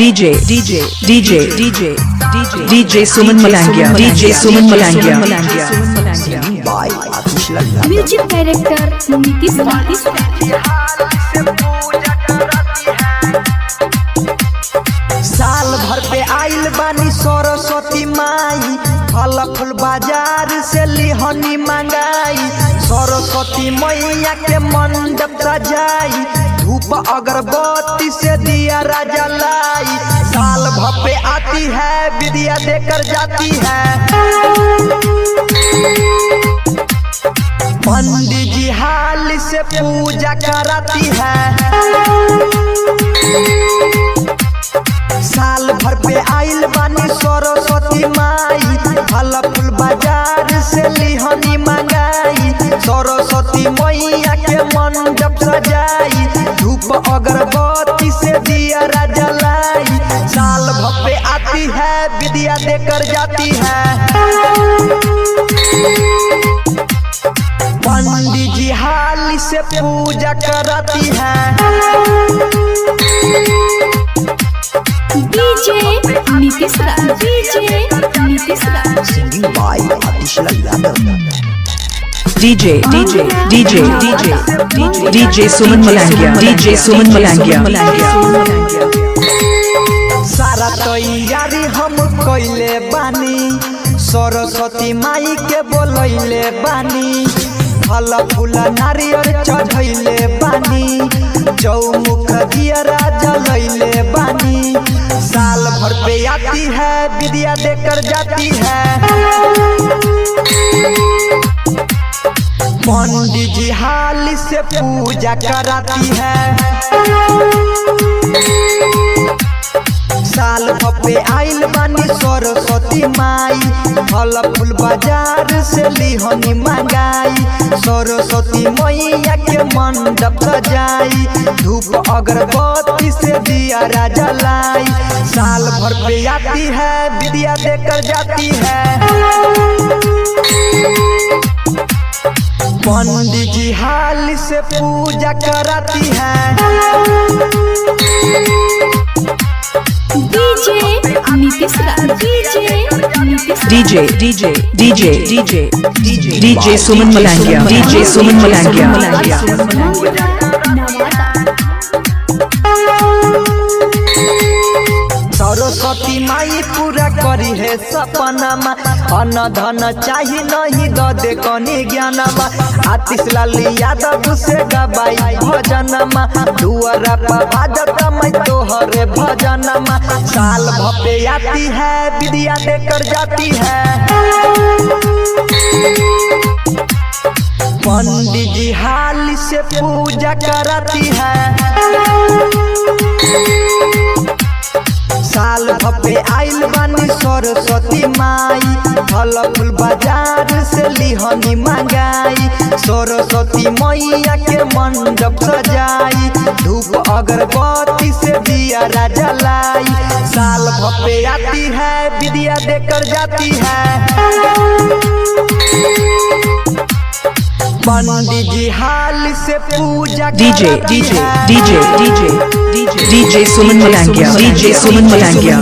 DJ Suman Malangia. Music director Nitish साल भर पे आइल बानी सरस्वती माई, फल फूल बाजार से लिहनी मंगाई। सरस्वती मैया के मंडप सजाई, धूप अगरबत्ती से दिया राजा लाई। साल भर पे आती है विद्या देकर जाती है। पंडित जी हाल से पूजा कराती है। साल भर पे आइल बानी सरस्वती माई, फल फूल बाजार से लिहनी मंगाई। सरस्वती मैया के मंडप सजाई, धूप अगरबत्ती से दिया राजा लाई। साल भर पे आती है विद्या देकर जाती है। पंडित जी हाल से पूजा कराती है। DJ Nitish Singing by Adishla Yadav. DJ Suman Malangia. सारा तैयारी हम कइले बानी, सरस्वती माई के बोलैले बानी। फल फूल नारियल चढ़ैले बानी, चौमुख दियरा जलैले बानी। साल भर पे आती है विद्या देकर जाती है। पंडित जी हाल से पूजा कराती है। साल भर पे आइल बानी सरस्वती माई, फल फूल बाजार से लिहनी मंगाई। सरस्वती मैया के मंडप सजाई, धूप अगरबत्ती से दिया राजा लाई। साल भर पे आती है विद्या देकर जाती है। पंडित जी हाल से पूजा कराती है। DJ Nitish DJ Suman Malangia. Saraswati माई पूरा करी है सपनामा, अन्न धन चाही नहीं द दे कनी ज्ञानमा। आतिश लाल यादव से गबाई भजनमा, दुआरा पर बाजत मैं तोहरे भजनमा। साल भर पे आती है विद्या देकर जाती है। पंडित जी हाल से पूजा कराती है। साल भर पे आइल बानी सरस्वती माई, फल फूल बाजार से लिहनी मंगाई। सरस्वती मैया के मंडप सजाई, धूप अगरबत्ती से दिया राजा लाई। साल भर पे आती है विद्या देकर जाती है। पंडित जी हाल से पूजा DJ Suman Malangia.